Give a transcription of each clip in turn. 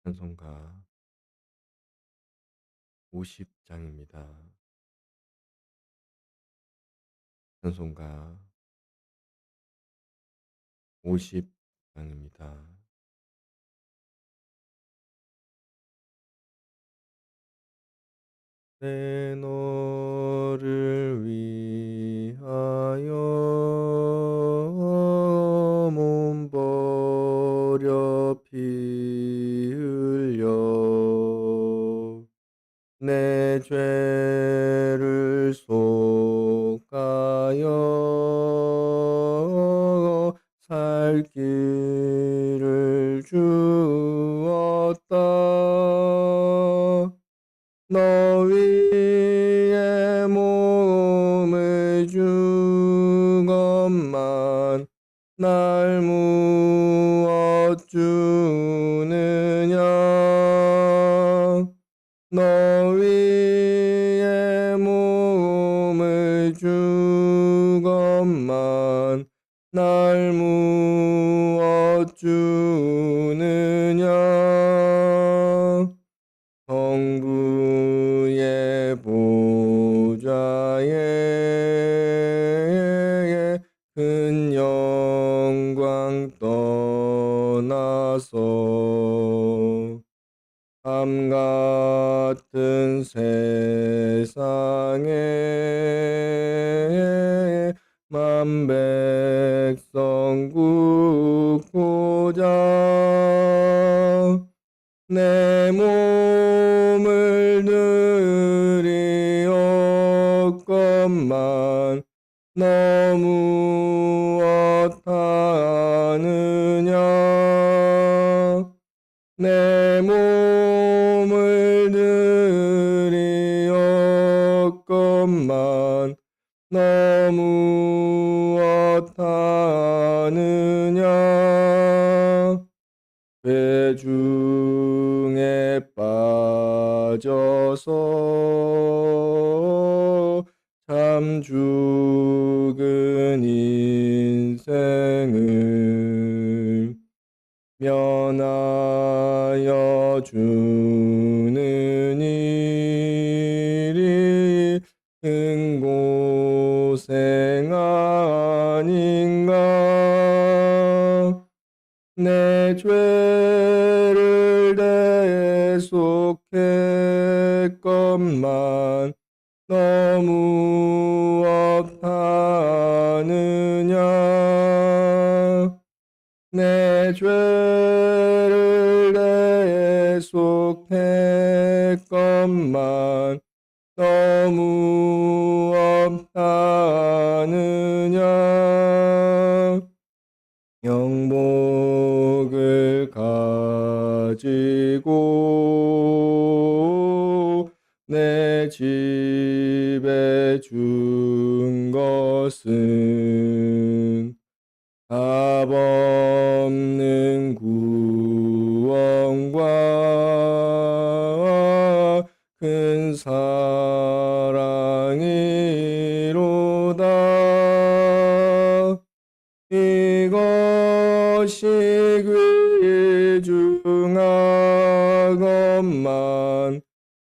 찬송가 50장입니다. 찬송가 50장입니다. 내 너를 위하여 몸 버려 피 흘려 내 죄를 속하여 살 길을 주었다. 너 위에 몸을 준 것만 날 무엇 주느냐. 너 위에 몸을 준 것만 날 무엇 주느냐. 성부의 보좌에 큰 영광 떠나서 밤 같은 세상에 만 백성 굽고자 내 몸을 들이었건만 너무 어떠하느냐. 내 몸을 들이었건만 너무 어떠하느냐. 죄 중에 빠져서 참 죽은 인생을 면하여 주는 일이 큰 고생 아닌가. 내 죄를 대속했건만 너무 없하느냐. 내 죄를 대속했건만 너무 없하느냐. 영복을 가지고 내 집에 준 것은 값없는 구원과 큰 사랑이로다. 이것이 귀중하건만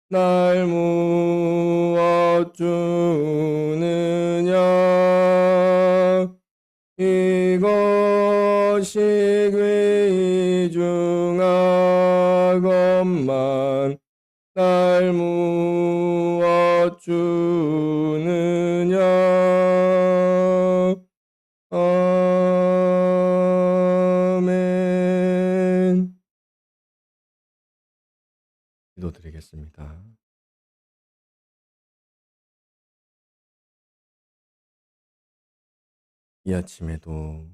날 무엇 주느냐. 이것이 귀중하건만 날 무엇 주느냐. 아멘. 기도드리겠습니다. 이 아침에도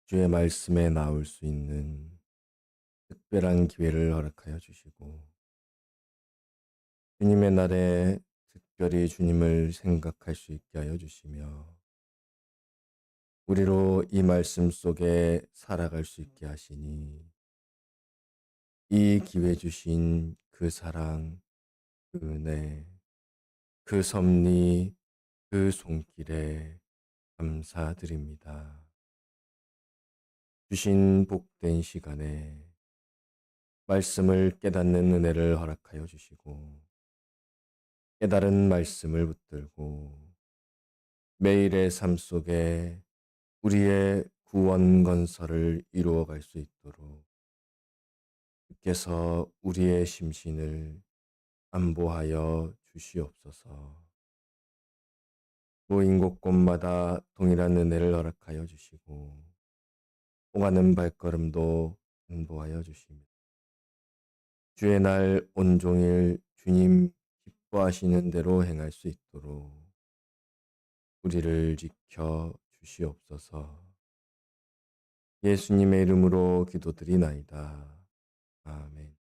주의 말씀에 나올 수 있는 특별한 기회를 허락하여 주시고 주님의 날에 특별히 주님을 생각할 수 있게 하여 주시며 우리로 이 말씀 속에 살아갈 수 있게 하시니 이 기회 주신 그 사랑, 그 은혜, 그 섭리, 그 손길에 감사드립니다. 주신 복된 시간에 말씀을 깨닫는 은혜를 허락하여 주시고 깨달은 말씀을 붙들고 매일의 삶 속에 우리의 구원 건설을 이루어갈 수 있도록 주께서 우리의 심신을 안보하여 주시옵소서. 모인 곳곳마다 동일한 은혜를 허락하여 주시고 오가는 발걸음도 안보하여 주시며 주의 날 온종일 주님 기뻐하시는 대로 행할 수 있도록 우리를 지켜 주시옵소서. 예수님의 이름으로 기도드리나이다. 아멘.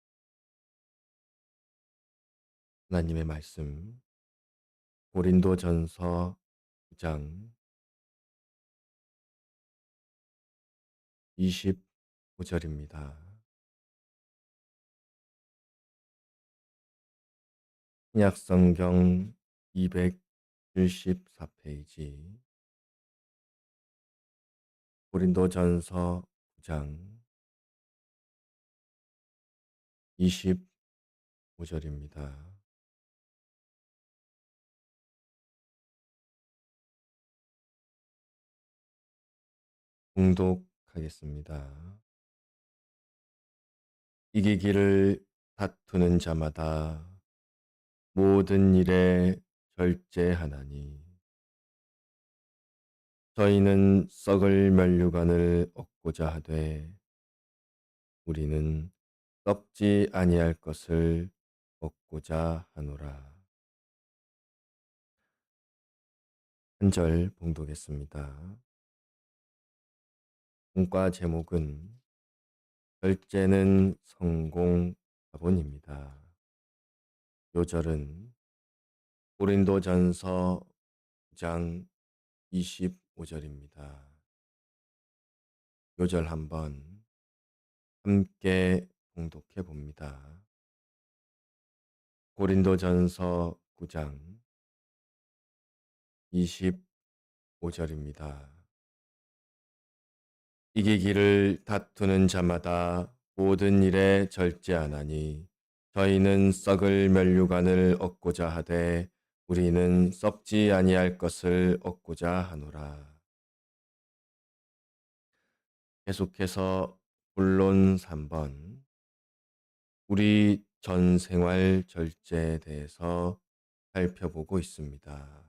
하나님의 말씀 고린도전서 9장 25절입니다. 신약성경 274페이지 고린도전서 9장 25절입니다. 봉독하겠습니다. 이기기를 다투는 자마다 모든 일에 절제하나니 저희는 썩을 면류관을 얻고자 하되 우리는 썩지 아니할 것을 얻고자 하노라. 한 절 봉독했습니다. 본과 제목은 절제는 성공 자본입니다. 요절은 고린도전서 9장 25절입니다. 요절 한번 함께 봉독해 봅니다. 고린도전서 9장 25절입니다. 이기기를 다투는 자마다 모든 일에 절제하나니 저희는 썩을 면류관을 얻고자 하되 우리는 썩지 아니할 것을 얻고자 하노라. 계속해서 본론 3번 우리 전 생활 절제에 대해서 살펴보고 있습니다.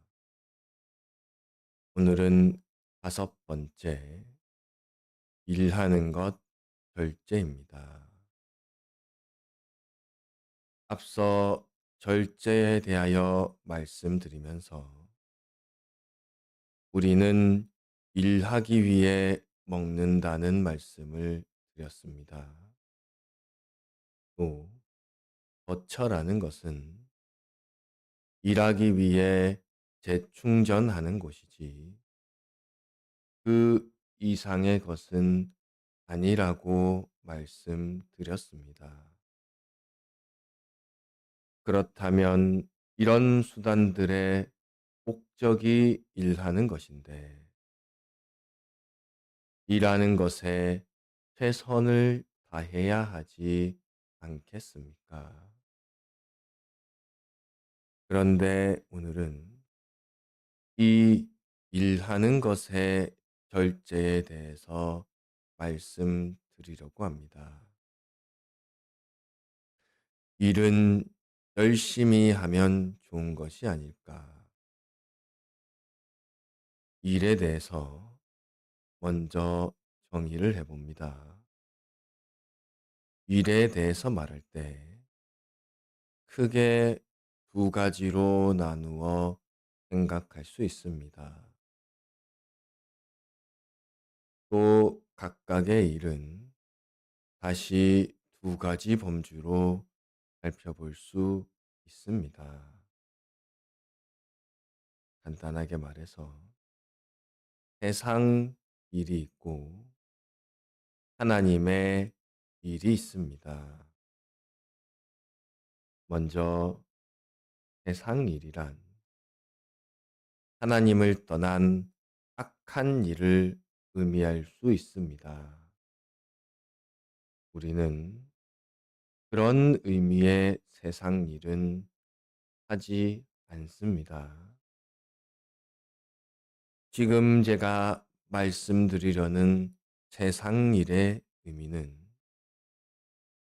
오늘은 5번째 일하는 것 절제입니다. 앞서 절제에 대하여 말씀드리면서 우리는 일하기 위해 먹는다는 말씀을 드렸습니다. 또 거처라는 것은 일하기 위해 재충전하는 곳이지 그 이상의 것은 아니라고 말씀드렸습니다. 그렇다면 이런 수단들의 목적이 일하는 것인데 일하는 것에 최선을 다해야 하지 않겠습니까? 그런데 오늘은 이 일하는 것의 절제에 대해서 말씀드리려고 합니다. 일은 열심히 하면 좋은 것이 아닐까? 일에 대해서 먼저 정의를 해봅니다. 일에 대해서 말할 때 크게 두 가지로 나누어 생각할 수 있습니다. 또 각각의 일은 다시 두 가지 범주로 살펴볼 수 있습니다. 간단하게 말해서 세상 일이 있고 하나님의 일이 있습니다. 먼저 세상 일이란 하나님을 떠난 악한 일을 의미할 수 있습니다. 우리는 그런 의미의 세상 일은 하지 않습니다. 지금 제가 말씀드리려는 세상 일의 의미는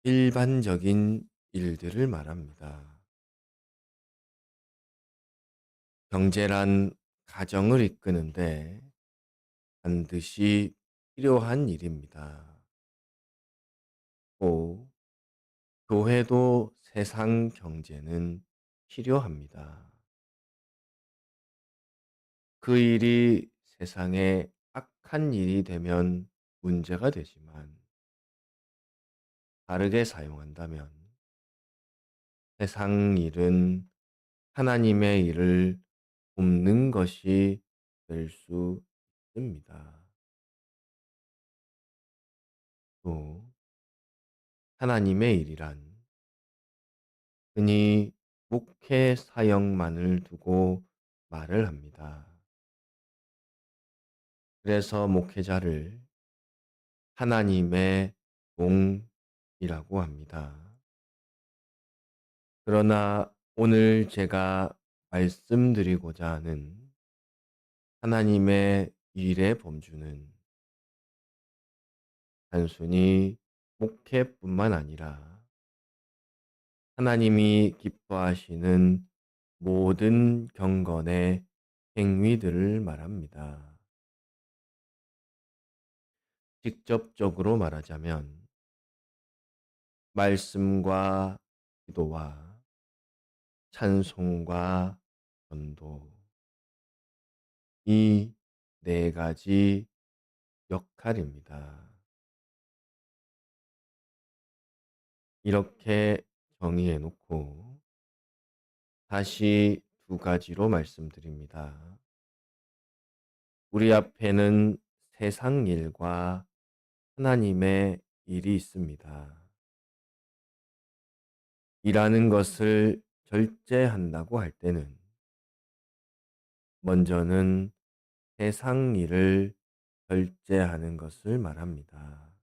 일반적인 일들을 말합니다. 경제란 가정을 이끄는데 반드시 필요한 일입니다. 또 교회도 세상 경제는 필요합니다. 그 일이 세상에 악한 일이 되면 문제가 되지만 바르게 사용한다면 세상 일은 하나님의 일을 돕는 것이 될 수 있습니다. 또 하나님의 일이란 흔히 목회 사역만을 두고 말을 합니다. 그래서 목회자를 하나님의 종이라고 합니다. 그러나 오늘 제가 말씀드리고자 하는 하나님의 일의 범주는 단순히 목회뿐만 아니라 하나님이 기뻐하시는 모든 경건의 행위들을 말합니다. 직접적으로 말하자면 말씀과 기도와 찬송과 전도 이 네 가지 역할입니다. 이렇게 정의해 놓고 다시 두 가지로 말씀드립니다. 우리 앞에는 세상 일과 하나님의 일이 있습니다. 일하는 것을 절제한다고 할 때는 먼저는 세상 일을 절제하는 것을 말합니다.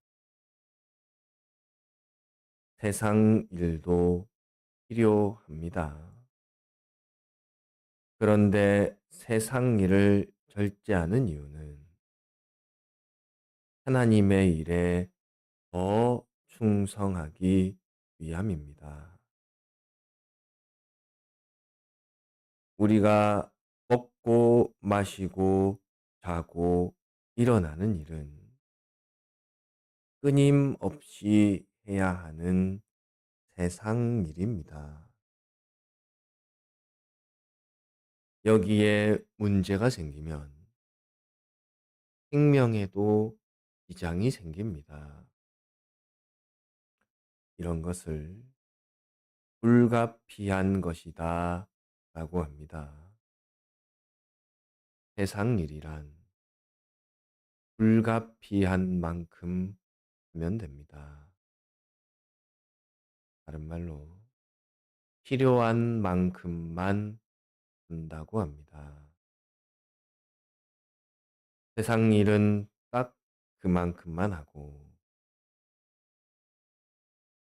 세상 일도 필요합니다. 그런데 세상 일을 절제하는 이유는 하나님의 일에 더 충성하기 위함입니다. 우리가 먹고 마시고 자고 일어나는 일은 끊임없이 해야 하는 세상 일입니다. 여기에 문제가 생기면 생명에도 지장이 생깁니다. 이런 것을 불가피한 것이다 라고 합니다. 세상 일이란 불가피한 만큼 하면 됩니다. 다른 말로 필요한 만큼만 한다고 합니다. 세상 일은 딱 그만큼만 하고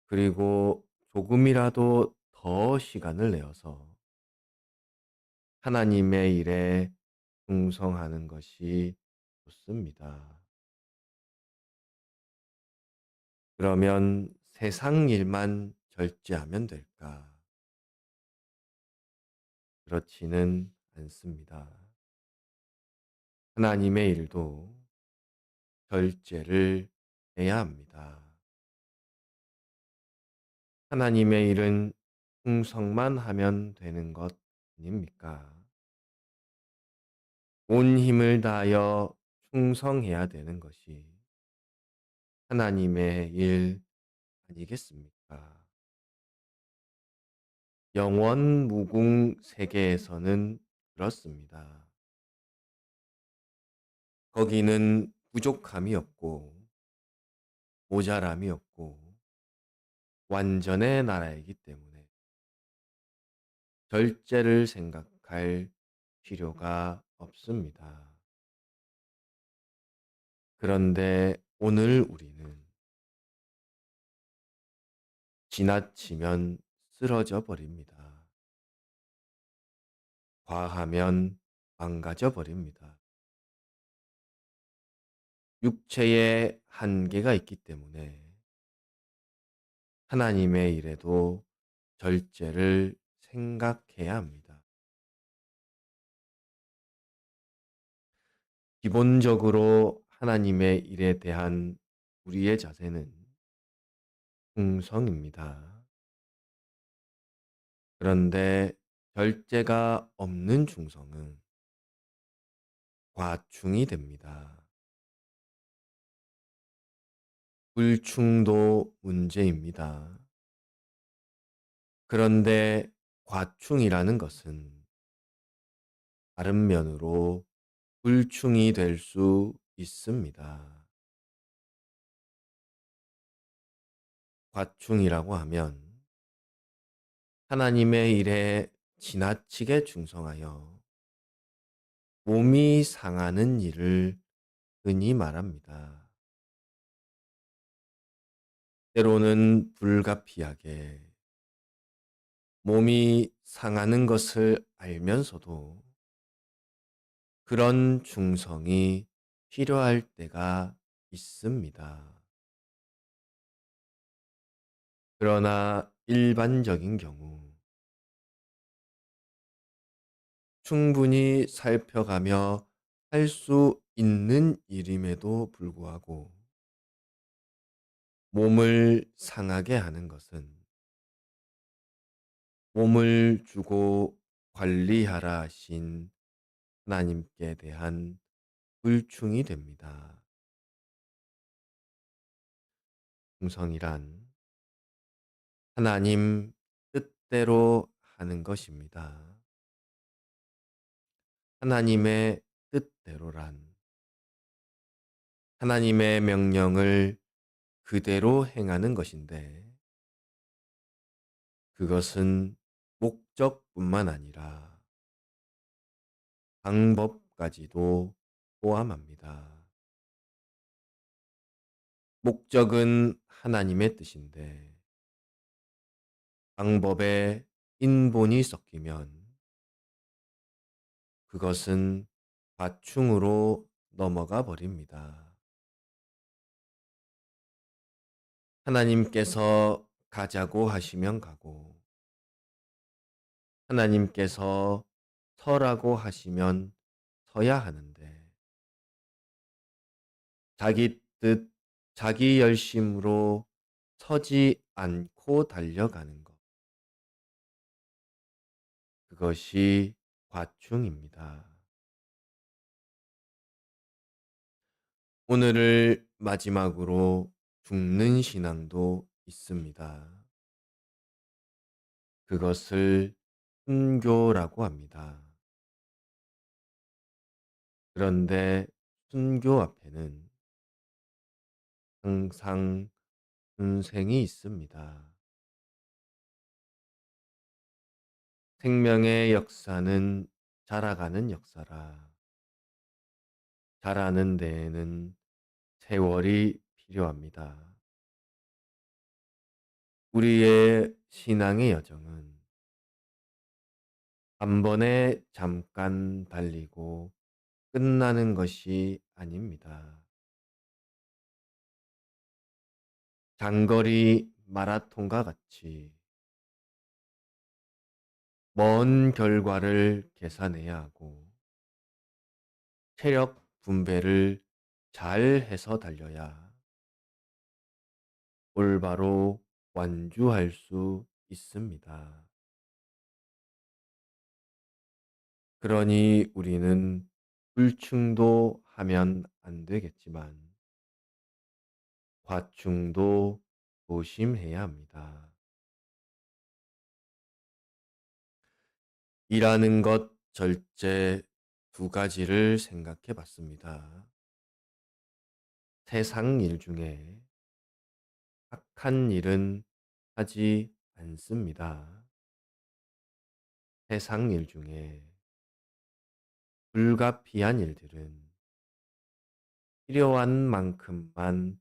그리고 조금이라도 더 시간을 내어서 하나님의 일에 충성하는 것이 좋습니다. 그러면 세상 일만 절제하면 될까? 그렇지는 않습니다. 하나님의 일도 절제를 해야 합니다. 하나님의 일은 충성만 하면 되는 것 아닙니까? 온 힘을 다하여 충성해야 되는 것이 하나님의 일 아니겠습니까? 영원 무궁 세계에서는 그렇습니다. 거기는 부족함이 없고 모자람이 없고 완전의 나라이기 때문에 절제를 생각할 필요가 없습니다. 그런데 오늘 우리는 지나치면 쓰러져 버립니다. 과하면 망가져 버립니다. 육체에 한계가 있기 때문에 하나님의 일에도 절제를 생각해야 합니다. 기본적으로 하나님의 일에 대한 우리의 자세는 충성입니다. 그런데 절제가 없는 충성은 과충이 됩니다. 불충도 문제입니다. 그런데 과충이라는 것은 다른 면으로 불충이 될 수 있습니다. 과충이라고 하면 하나님의 일에 지나치게 충성하여 몸이 상하는 일을 흔히 말합니다. 때로는 불가피하게 몸이 상하는 것을 알면서도 그런 충성이 필요할 때가 있습니다. 그러나 일반적인 경우 충분히 살펴가며 할 수 있는 일임에도 불구하고 몸을 상하게 하는 것은 몸을 주고 관리하라 하신 하나님께 대한 불충이 됩니다. 충성이란 하나님 뜻대로 하는 것입니다. 하나님의 뜻대로란 하나님의 명령을 그대로 행하는 것인데 그것은 목적뿐만 아니라 방법까지도 포함합니다. 목적은 하나님의 뜻인데 방법에 인본이 섞이면 그것은 과충으로 넘어가 버립니다. 하나님께서 가자고 하시면 가고 하나님께서 서라고 하시면 서야 하는데 자기 뜻, 자기 열심으로 서지 않고 달려가는 것. 그것이 과충입니다. 오늘을 마지막으로 죽는 신앙도 있습니다. 그것을 순교라고 합니다. 그런데 순교 앞에는 항상 순생이 있습니다. 생명의 역사는 자라가는 역사라. 자라는 데에는 세월이 필요합니다. 우리의 신앙의 여정은 한 번에 잠깐 달리고 끝나는 것이 아닙니다. 장거리 마라톤과 같이 먼 결과를 계산해야 하고 체력 분배를 잘 해서 달려야 올바로 완주할 수 있습니다. 그러니 우리는 불충도 하면 안 되겠지만 과충도 조심해야 합니다. 일하는 것 절제 두 가지를 생각해 봤습니다. 세상 일 중에 악한 일은 하지 않습니다. 세상 일 중에 불가피한 일들은 필요한 만큼만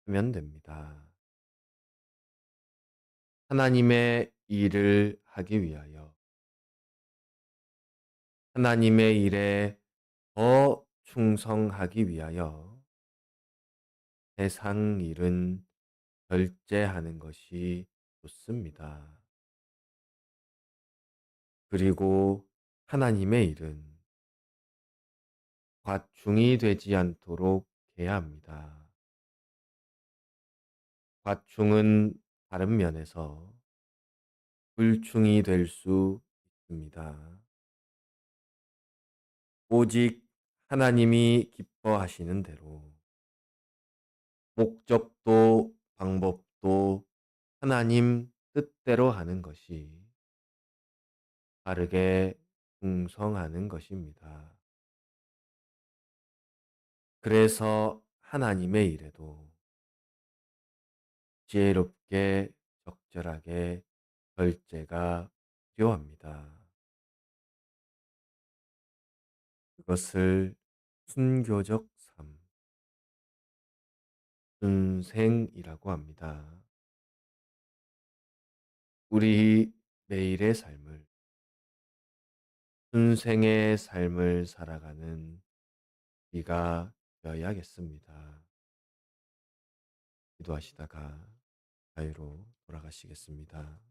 하면 됩니다. 하나님의 일을 하기 위하여 하나님의 일에 더 충성하기 위하여 세상 일은 절제하는 것이 좋습니다. 그리고 하나님의 일은 과충이 되지 않도록 해야 합니다. 과충은 다른 면에서 불충이 될 수 있습니다. 오직 하나님이 기뻐하시는 대로 목적도 방법도 하나님 뜻대로 하는 것이 바르게 충성하는 것입니다. 그래서 하나님의 일에도 지혜롭게 적절하게 절제가 필요합니다. 그것을 순교적 삶, 순생이라고 합니다. 우리 매일의 삶을 순생의 삶을 살아가는 우리가 되어야겠습니다. 기도하시다가 자유로 돌아가시겠습니다.